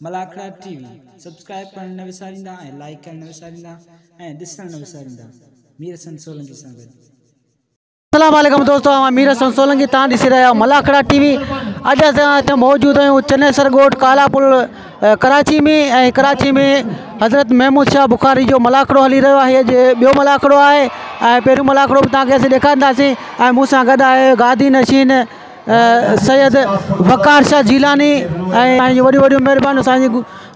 Malakhra TV subscribe करण न विसारींदा ऐं like करण न विसारींदा ऐं ॾिसण न विसारींदा। मीर हसन सोलंकी सां गॾु। अस्सलाम वालेकुम दोस्तों, मीर हसन सोलंकी तव्हां ॾिसी रहिया आहियो मलाखड़ा टीवी। अॼु असां हिते मौजूदु आहियूं चनेसर ॻोठ कालापुल कराची में। ऐं कराची में हज़रत महमूद शाह बुखारी जो मलाखड़ो हली रहियो आहे। अॼु ॿियो मलाखड़ो आहे ऐं पहिरियों मलाखड़ो बि तव्हांखे असीं ॾेखारींदासीं। ऐं मूंसां गॾु आहे गादी नशीन सैयद वकार शाह जीलानी ऐं वॾियूं वॾियूं महिरबानियूं असांजी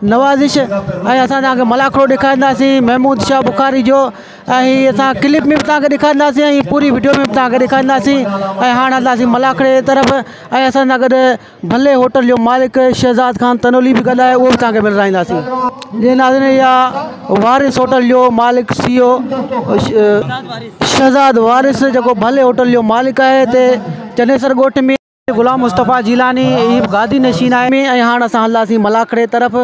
नवाज़िश। ऐं असां तव्हांखे मलाखड़ो ॾेखारींदासीं महमूद शाह बुखारी जो। ऐं हीअ असां क्लिप में बि तव्हांखे ॾेखारींदासीं ऐं पूरी वीडियो में बि तव्हांखे ॾेखारींदासीं। ऐं हाणे हलंदासीं मलाखड़े जी तरफ़। ऐं असां सां गॾु भले होटल जो मालिक शहज़ाद खान तनोली बि गॾु आहे, उहो बि तव्हांखे मिलाईंदासीं। जी नाज़रीन, इहा वारिस होटल जो मालिक CEO शहज़ाद वारिस जेको भले होटल जो मालिक आहे हिते चनेसर ॻोठ में। गुलाम मुस्तफ़ा जीलानी ही गादी नशीन आहे। ऐं हाणे असां हलंदासीं मलाखड़े तरफ़।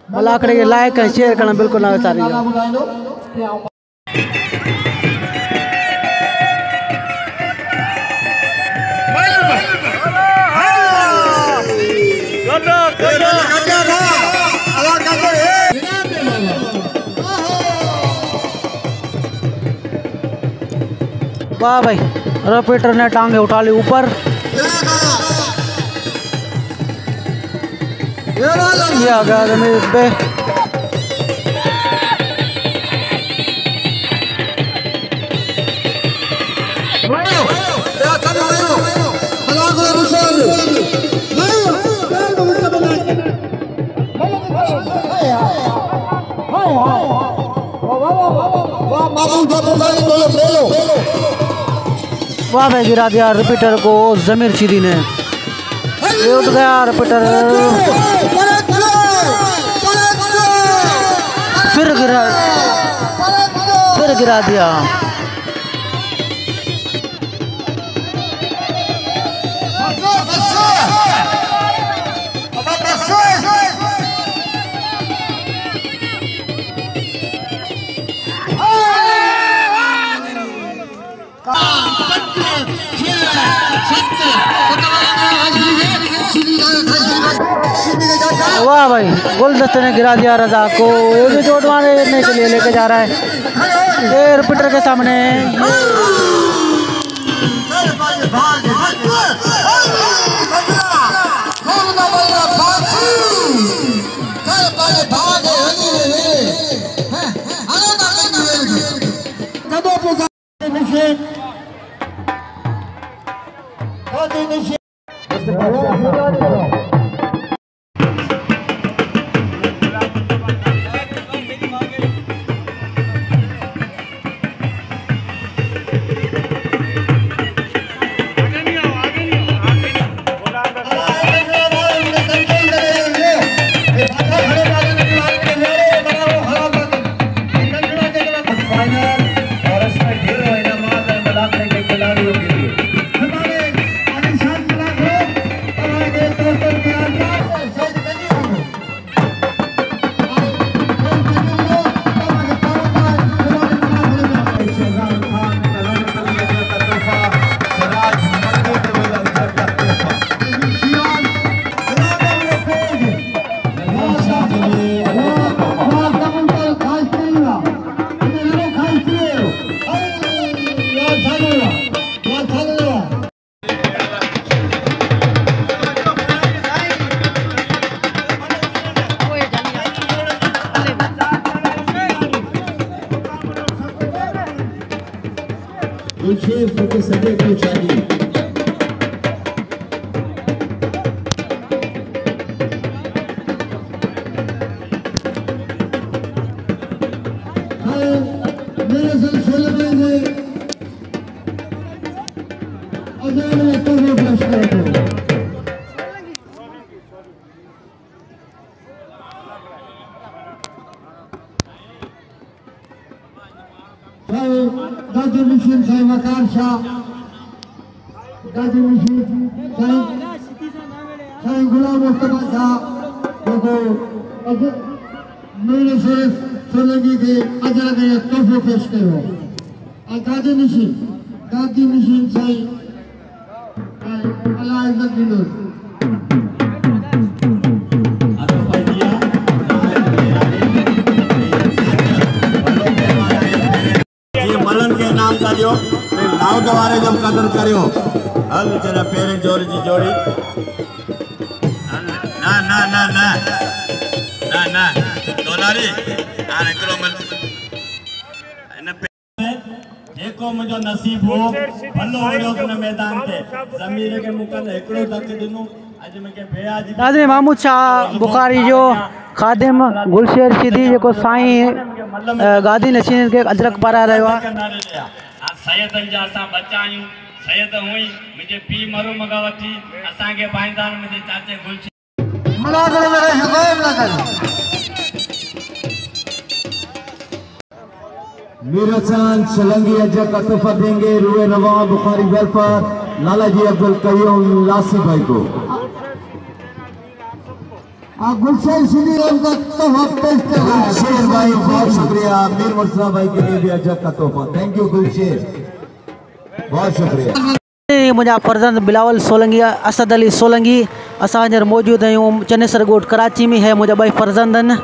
मलाखड़े खे लाइक ऐं शेयर करणु बिल्कुलु न विसारींदा। वाह भाई, रिपीटर ने टांगे उठा ली ऊपर। ये आ गया जमीन पे। वाह भाई, गिरा दिया रिपीटर को जमीर चिदी ने। ये उठ गया रिपीटर, फिर गिरा दिया। वाह भाई, गुलदस्ते ने गिरा दिया रजा को। ये भी चोट मारने के लिए लेके जा रहा है ये रिपीटर के सामने। सदे को चाहिए मेरे साथ सोलह में अजान में तो वो फ्लश करते हैं। गादी मशीन साईं वकार शाह, गादी मशीन साईं गुलाम मुस्तफा शाह जेको मेरे सिर्फ सोलंकी के अजा में तोहफो पेश कयो। गादी मशीन साईं अल्लाह इज्जत ॾिनो। वारे जो कदर करियो हल तेरा पेरें जोड़ी जी जोड़ी ना ना ना ना ना ना डॉलरी आने करो मत इन जेको मुझो नसीब हो भलो होयो उन मैदान ते ज़मीर के मुकल एकड़ो तक दिनु आज मूंखे बेआजी नाज़रीन महमूद शाह बुखारी जो खादिम गुलशेर सिद्दी जो साईं गादी नशीन के अजरक पारा रहियो आहे। सैयदनि जा असां बच्चा आहियूं सैयद हुई मुंहिंजे पीउ मरू मगा वठी असांखे पाईंदा मुंहिंजे चाचे गुलशेर मुलाज़िम में हिदायत न करें। मीरसन सोलंकी अजर का तोहफा देंगे रूए नवाब बुखारी वेलफेयर लालाजी अब्दुल कयूम लासी भाई को। गुलशेर सिद्दी का तोहफा पेश कर रहा है। गुलशेर भाई बहुत शुक्रिया। मीर मुर्तजा भाई के लिए भी अजर का तोहफा। थैंक यू गुलशेर, बहुत शुक्रिया। मुझा फर्जंद बिलावल सोलंकी असद अली सोलंकी असां हींअर मौजूद आहियूं चनेसर ॻोठ कराची में है मुझा ॿई फर्जंद आहिनि।